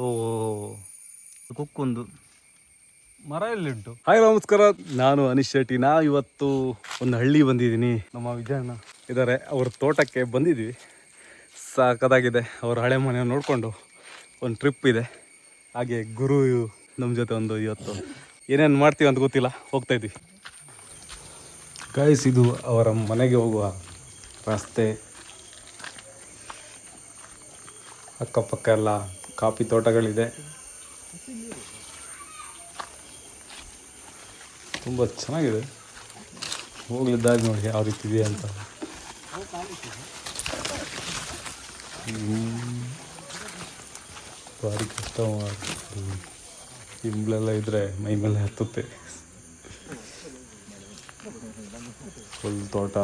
ಓ ಕುಕ್ಕೊಂದು ಮರ ಎಲ್ಲಿಂಟು? ಹಾಯ್ ನಮಸ್ಕಾರ, ನಾನು ಅನಿಶ್ ಶೆಟ್ಟಿ. ಇವತ್ತು ಒಂದು ಹಳ್ಳಿ ಬಂದಿದ್ದೀನಿ. ನಮ್ಮ ವಿಜಯಣ್ಣ ಇದ್ದಾರೆ, ಅವ್ರ ತೋಟಕ್ಕೆ ಬಂದಿದ್ವಿ. ಸಾಕದಾಗಿದೆ. ಅವ್ರ ಹಳೆ ಮನೆ ನೋಡಿಕೊಂಡು ಒಂದು ಟ್ರಿಪ್ ಇದೆ. ಹಾಗೆ ಗುರು ನಮ್ಮ ಜೊತೆ ಒಂದು ಇವತ್ತು ಏನೇನು ಮಾಡ್ತೀವಿ ಅಂತ ಗೊತ್ತಿಲ್ಲ, ಹೋಗ್ತಾಯಿದ್ವಿ. ಗೈಸ್, ಇದು ಅವರ ಮನೆಗೆ ಹೋಗುವ ರಸ್ತೆ. ಅಕ್ಕಪಕ್ಕ ಎಲ್ಲ ಕಾಫಿ ತೋಟಗಳಿದೆ. ತುಂಬ ಚೆನ್ನಾಗಿದೆ. ಹೋಗ್ಲಿದ್ದಾಗ ನೋಡಿ ಯಾವ ರೀತಿ ಇದೆ ಅಂತ. ಭಾರಿ ಕಷ್ಟ. ಹಿಂಬಳೆಲ್ಲ ಇದ್ದರೆ ಮೈ ಮೇಲೆ ಹತ್ತುತ್ತೆ. ಫುಲ್ ತೋಟ,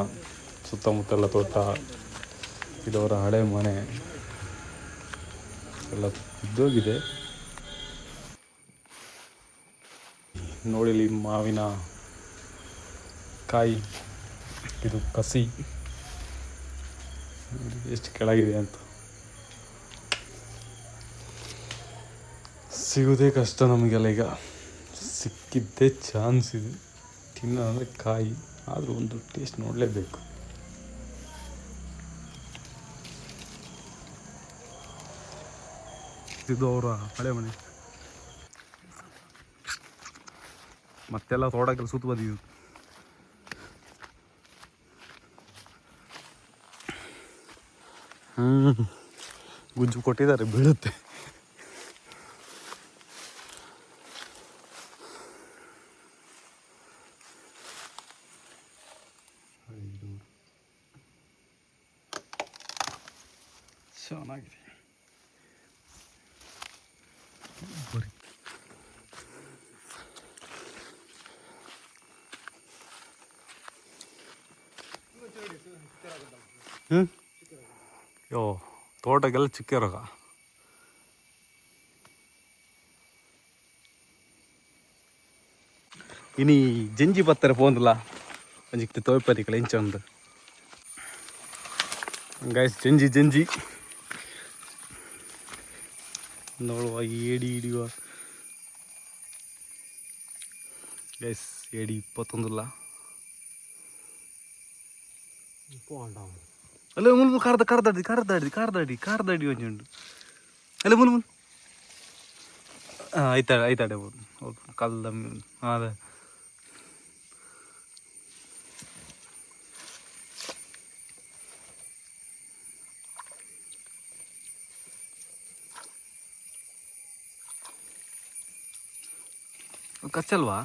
ಸುತ್ತಮುತ್ತೆಲ್ಲ ತೋಟ. ಇದವರ ಹಳೆ ಮನೆ ಎಲ್ಲ ಇದ್ದೋಗಿದೆ. ನೋಡಿಲಿ ಮಾವಿನ ಕಾಯಿ, ಇದು ಕಸಿ ಎಷ್ಟು ಕೆಳಗಿದೆ ಅಂತ. ಸಿಗೋದೇ ಕಷ್ಟ ನಮಗೆಲ್ಲ. ಈಗ ಸಿಕ್ಕಿದ್ದೇ ಚಾನ್ಸ್ ಇದೆ. ತಿನ್ನೋದಂದರೆ ಕಾಯಿ, ಆದರೂ ಒಂದು ಟೇಸ್ಟ್ ನೋಡಲೇಬೇಕು. ಇದು ಅವರ ಹಳೆ ಮನೆ. ಮತ್ತೆಲ್ಲ ತೋಟಕ್ಕೆಲ್ಲ ಸುತ್ತ ಬಂದಿದ್ದು. ಗುಜ್ಜು ಕೊಟ್ಟಿದ್ದಾರೆ, ಬೀಳುತ್ತೆ. ಚೆನ್ನಾಗಿದೆ. ಬರೀ ಯೋ ತೋಟಕ್ಕೆಲ್ಲ ಚಿಕ್ಕ ರೋಗ. ಇನಿ ಜಂಜಿ ಪತ್ತರ ಪೋಂದಿಲ್ಲ ಒಂಜಿಕ್ತಿ ತೋಯ್ಪದಿಕಲ ಇಂಚ ಒಂದು ಗೈಸ್. ಜಂಜಿ ನೋಡುವ ಏಡಿ ಹಿಡಿಯುವ ಗೈಸ್. ಏಡಿ 21 ಅಲ್ಲ ಮುಲ್ ಕಾರ್ದಾಡಿ ಒಂಜುಂಡು. ಅಲ್ಲ ಮುಲ್ ಆಯ್ತಾಡೆ ಕಲ್ದ ಅದೇ. ಕಚ್ಚಲ್ವಾ?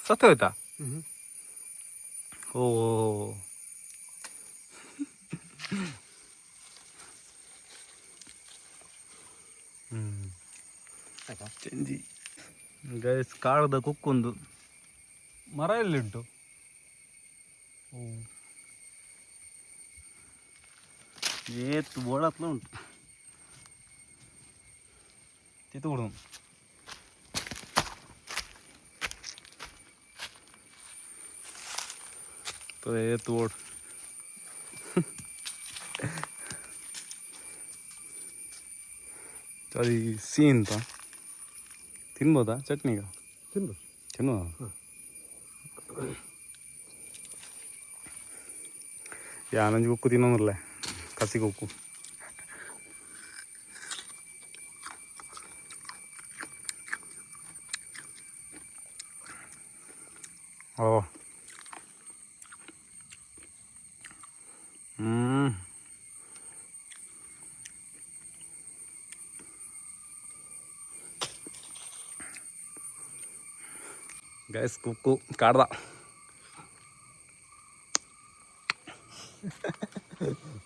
ಸತ್ತ ಹೋಯ್ತಾ? ಓ ಚಂಜಿ ಗೈಸ್. ಕಾಳದ ಕುಕ್ಕೊಂದು ಮರ ಎಲ್ಲಿಂಟು? ಏತು ಬೋಳತ್ಲ ಉಂಟು. ತಿತ್ತು ಕೊಡು. ಏತು ಓಡ್. ಅದು ಸಿಹಿ ಅಂತ ತಿನ್ಬೋದಾ? ಚಟ್ನಿಗ ತಿನ್ಬೋದಾ? ಯಾನಂಜಿ ಉಕ್ಕು ತಿನ್ನೋದಿಲ್ಲ, ಕಸಿಗೆ ಉಕ್ಕು. ಓ ಗೈಸ್, ಕುಕ್ಕು ಕಾಡ್ದ.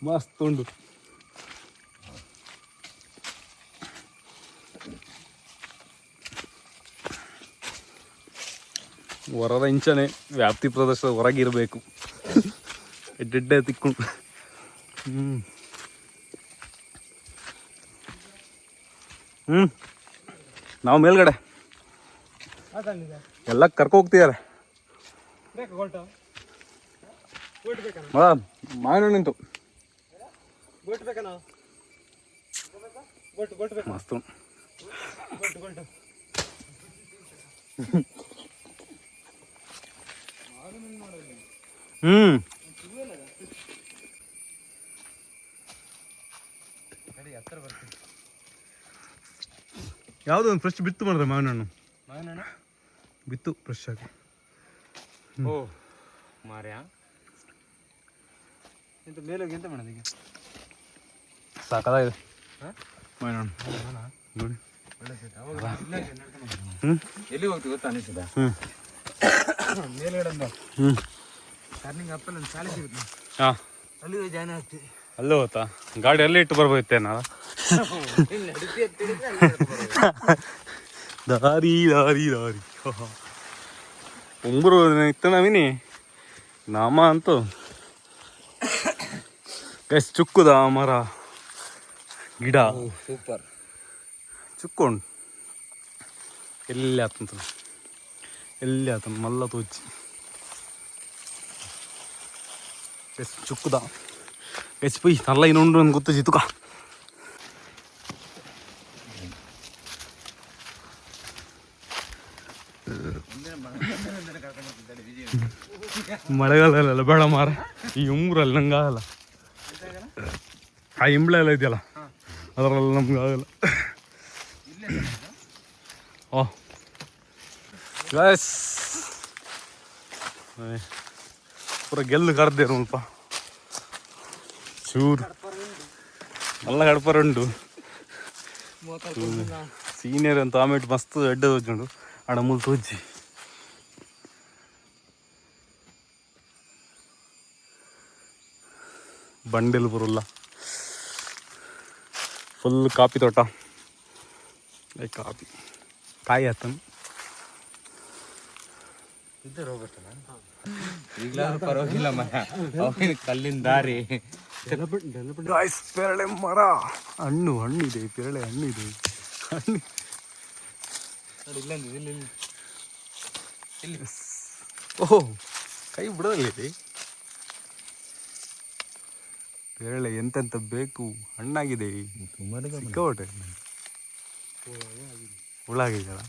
ಮಸ್ತ್ ಉಂಡು. ಹೊರದ ಇಂಚನೆ ವ್ಯಾಪ್ತಿ ಪ್ರದೇಶದ ಹೊರಗಿರಬೇಕು. ಎಡ್ಡೆ ತಿಕ್ಕೊಂಡು ನಾವು ಮೇಲ್ಗಡೆ ಎಲ್ಲ ಕರ್ಕೋಗ್ತಿದ್ದಾರೆ. ಮಾವಿನ ನಿಂತು ಮಸ್ತ್ ಉಂಟು. ಯಾವುದೋ ಒಂದು ಫ್ರೆಶ್ ಬಿತ್ತು ಮಾಡಿದೆ ಮಾವಿನ ಹಣ್ಣು ಬಿತ್ತು ಫ್ರೆಶ್ ಆಗಿ. ಓ ಮಾರ್ಯಾ ಎಂತ ಮೇಲೆ ಹೋಗಿ ಎಂತ ಮಾಡೋದು ಈಗ? ಸಾಕಾಗಿದೆ ಮಾವಿನ ಹಣ್ಣು ನೋಡಿ. ಎಲ್ಲಿ ಹೋಗ್ತೀವಿ ಗೊತ್ತಾ ಅನಿಸಿದ ಮೇಲ್ಗಡೆ ಟರ್ನಿಂಗ್ ಅಪ್ಪಲ್ಲಿ ಒಂದು ಶಾಲೆ ಸಿಗುತ್ತೆ, ಹಾಂ ಅಲ್ಲಿ ಹೋಗಿ ಜಾಯ್ನ್ ಆಗ್ತೀವಿ. ಅಲ್ಲೇ ಹೋತಾ ಗಾಡಿ ಅಲ್ಲೇ ಇಟ್ಟು ಬರ್ಬೋದಿತ್ತೇನ? ದಾರಿ ದಾರಿ ದಾರಿ ಉಂಗುರು ಇತ್ತು ನವಿನಿ ನಾಮ ಅಂತೂ ಎಷ್ಟು ಚುಕ್ಕುದ ಮರ ಗಿಡ ಸೂಪರ್ ಚುಕ್ಕೊಂಡು ಎಲ್ಲಿ ಆತಂತ ಎಲ್ಲಿ ಆತನ ಮಲ್ಲ ತೋಚಿ ಎಷ್ಟು ಚುಕ್ಕುದ ಎಷ್ಟು ಪೈ ನಲ್ಲ ಇನ್ನೊಂದು ಒಂದು ಗೊತ್ತು ಜಿತುಕ ಮಳೆಗಾಲಲ್ಲ ಬೇಡ ಮಾರ ಈ ಉಂಗುರಲ್ಲಿ ನಂಗೆ ಆಗಲ್ಲ. ಆ ಇಂಬ್ಳೆ ಎಲ್ಲ ಇದೆಯಲ್ಲ ಅದರಲ್ಲ ನಮ್ಗೆ ಆಗಲ್ಲ. ಓ ಗೈಸ್ ಪೂರ ಗೆಲ್ಲು ಕರ್ದೆ ಸ್ವಲ್ಪ ಚೂರು ಎಲ್ಲ ಕಡಪರುಂಡು ಸೀನಿಯರ್ ಅಂತ ಆಮೇಲೆ ಮಸ್ತ್ ಎಡ್ಡ ತೋಜುಂಡು ಆಡ ಮುಲ್ ತೋಜಿ ಬಂಡೆಲು ಬರೋಲ್ಲ. ಫುಲ್ ಕಾಫಿ ತೋಟ ಕಾಫಿ ಕಾಯಿ ಆತನು ಇದ್ದರು ಹೋಗ್ಬೇಕಲ್ಲ ಈಗಲಾದ್ರೂ ಪರವಾಗಿಲ್ಲ ಮರ ಅವಾಗಿನ ಕಲ್ಲಿನ ದಾರಿ. ಪೆರಳೆ ಮರ ಹಣ್ಣು ಹಣ್ಣಿದೆ ಪೆರಳೆ ಹಣ್ಣಿದೆ ಹಣ್ಣು ಓಹೋ ಕೈ ಬಿಡೋದಲ್ಲಿ ಪೆರಳೆ ಎಂತೆಂತ ಬೇಕು ಹಣ್ಣಾಗಿದೆ ಸಿಕ್ಕಾಪಟ್ಟೆ ಹುಳ ಆಗಿದೆಯಲ್ಲ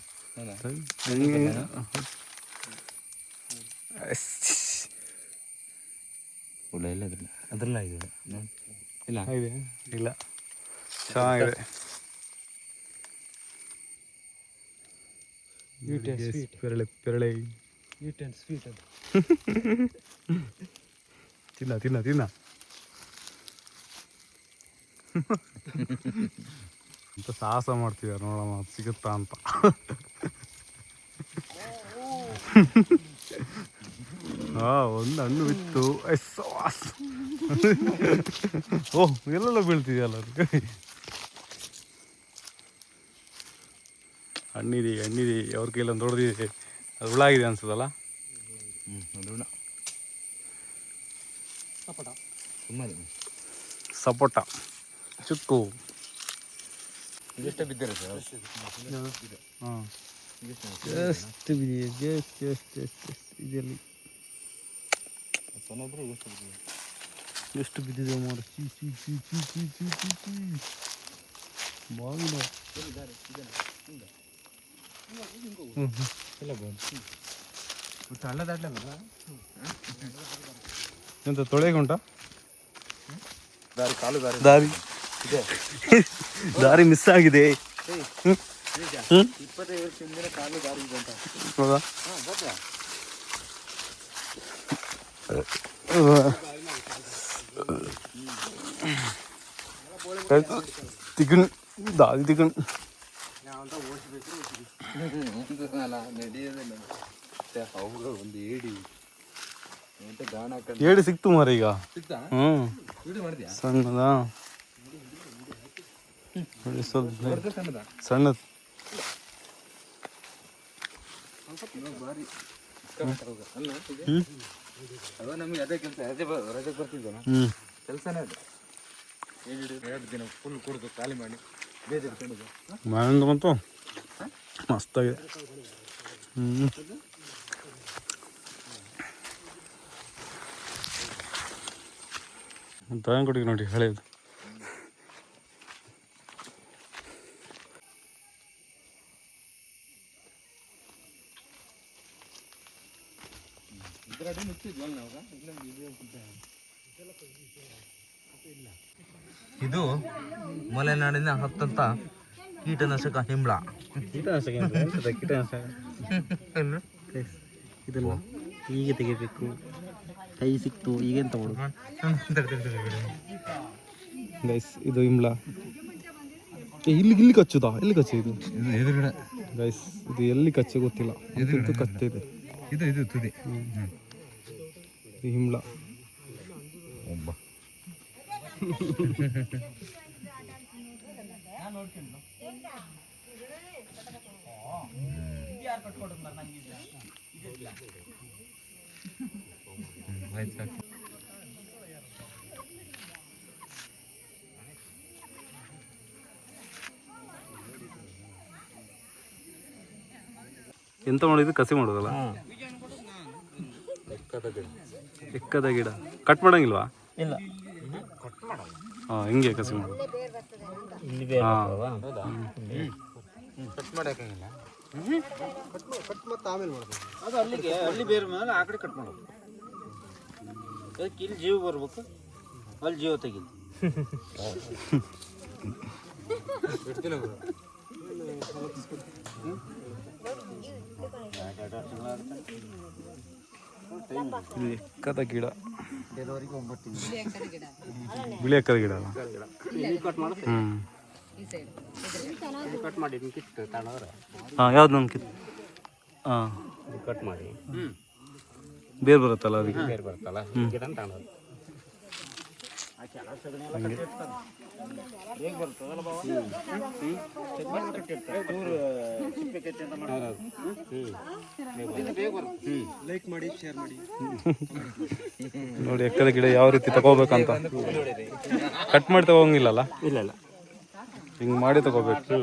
ಹುಳ ಇಲ್ಲ ಅದ್ರಲ್ಲ ಇದೆ ಇಲ್ಲ ಇದೆ ಇಲ್ಲ ಚೆನ್ನಾಗಿದೆ. ಪೆರಳೆ ಪೆರಳೆ ತಿನ್ನ ತಿನ್ನ ತಿನ್ನ ಅಂತ ಸಾಹಸ ಮಾಡ್ತಿದ್ದಾರೆ ನೋಡಮ್ಮ ಸಿಗುತ್ತಾ ಅಂತ. ಹಾ ಒಂದು ಹಣ್ಣು ಬಿತ್ತು ಓಹ್ ಎಲ್ಲೆಲ್ಲ ಬೀಳ್ತಿದೆಯಲ್ಲ ಅದಕ್ಕೆ ಹಣ್ಣಿದೆ ಹಣ್ಣಿದೆ ಅವ್ರ ಕೈಲೊಂದು ದೊಡ್ಡದಿದೆ ಅದು ಹುಳ ಆಗಿದೆ ಅನ್ಸದಲ್ಲ. ಅದು ಸಪೋಟ ಚುಕ್ಕು ಎಷ್ಟು ಬಿದ್ದಿರ ಸರ್? ಹಾಂ ಎಷ್ಟು ಬಿದ್ದಿದೆ? ಇದೆಲ್ಲಿ ಎಷ್ಟು ಬಿದ್ದಿದೆ ಮಾರು ಚೀ ಚೀ ಚೀ ಚೀ ಚೀ ಚೀ ಚೀ ಚೀ ಬಾಗಿಲ ಎಂತ ತೊಳೆಗೆ ಉಂಟಾ ದಾರಿ ಕಾಲು ದಾರಿ ದಾರಿ ದಾರಿ ಮಿಸ್ ಆಗಿದೆ. 25 ವರ್ಷದಿಂದ ಕಾಲು ದಾರಿ ಇದೆ ಅಂತ ಹೌದಾ? ತಿಗಣ್ ದಾರಿ ತಿಗಣ್ ನಡೆಯೋದಿಲ್ಲ ಒಂದು ಏಡಿ ಗಾಣ ಏಡಿ ಸಿಕ್ತು ಮಾರ ಈಗ. ಸಿಗ್ತಾ ಹ್ಞೂ ವಿಡಿಯೋ ಮಾಡಿದ್ಯಾ? ಸಣ್ಣದ ಸಣ್ಣದ ಸಣ್ಣದು ಬಾರಿ ಅಲ್ಲ ಅದು ನಮಗೆ ಅದೇ ಕೆಲಸ ರಜೆ ಬರ್ತಿದ್ದ ಕೆಲಸನೇ ಅದು. 2 ದಿನ ಫುಲ್ ಕುಡಿದು ಖಾಲಿ ಮಾಡಿ ಬೇಜಾರು ಮಾವಿನ ಬಂತು ಮಸ್ತಾಗಿದೆ. ಡ್ರಾಯಿಂಗ್ ಕೊಟ್ಟಿಗೆ ನೋಡಿ ಹಳೇದು ಇದು ಮಲೆನಾಡಿನ ಹತ್ತಂತ ಕೀಟನಾಶಕ ಹಿಂಬಳ. ಇದನ್ನು ಹೀಗೆ ತೆಗಿಬೇಕು. ಕೈ ಸಿಕ್ತು ಈಗೆಂತ ಮಾಡೋದು? ಗೈಸ್ ಇದು ಇಂಬ್ಲ. ಇಲ್ಲಿ ಕಚ್ಚುದಾ? ಎಲ್ಲಿ ಕಚ್ಚು ಇದು ಎದುರುಗಡೆ ಗೈಸ್? ಇದು ಎಲ್ಲಿ ಕಚ್ಚು ಗೊತ್ತಿಲ್ಲ, ಇದು ಕಚ್ಚಿದೆ. ಇದು ತುದಿ. ಇದು ಹಿಂಬ್ಲ. ಒಬ್ಬ ಎಂತ ಮಾಡಿದ್ದು? ಕಸಿ ಮಾಡೋದಲ್ಲ? ಎಕ್ಕದ ಗಿಡ ಕಟ್ ಮಾಡಂಗಿಲ್ವಾ? ಇಲ್ಲ, ಹಾಂ, ಹಿಂಗೆ ಕಸಿ ಮಾಡೋದು. ಕಟ್ ಮಾಡಕ್ಕಾಗಿಲ್ಲ. ಅದು ಅಲ್ಲಿಗೆ ಅಲ್ಲಿ ಬೇರೆ ಮೇಲೆ ಆ ಕಡೆ ಕಟ್ ಮಾಡೋದು. ಅದಕ್ಕೆ ಇಲ್ಲಿ ಜೀವ ಬರ್ಬೇಕು, ಅಲ್ಲಿ ಜೀವ ತೆಗಿಲಿ. ಇದು ಎಕ್ಕದ ಗಿಡ, ಕೆಲವರಿಗೆ 9 ತಿಂಗಳು. ಬಿಳಿ ಎಕ್ಕದ ಗಿಡ ಅಲ್ಲ? ಕಟ್ ಮಾಡಿ ಕಿತ್ತು ತಗೊಂಡ್ರೆ ಹಾಂ, ಯಾವ್ದು ನಮ್ಗೆ ಹಾಂ ಕಟ್ ಮಾಡಿ ಬೇರೆ ಬರುತ್ತಲ್ಲ ಅದಕ್ಕೆ? ಬೇರೆ ಬರ್ತಲ್ಲ ಗಿಡ ತಗೊಂಡ್ರೆ ಹೇಗೆ ಬರ್ತದಲ್ಲ ಬಾವ? ಲೈಕ್ ಮಾಡಿ, ಶೇರ್ ಮಾಡಿ. ನೋಡಿ ಎಕ್ಕದ ಗಿಡ ಯಾವ ರೀತಿ ತಗೋಬೇಕಂತ. ಕಟ್ ಮಾಡಿ ತಗೋಂಗಿಲ್ಲಲ್ಲ? ಇಲ್ಲ ಇಲ್ಲ, ಹಿಂಗೆ ಮಾಡಿ ತಗೋಬೇಕು.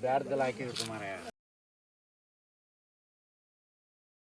ಬ್ಯಾಡ್ದೆಲ್ಲ ಹಾಕಿದ್ರು ಮಾರಾಯ.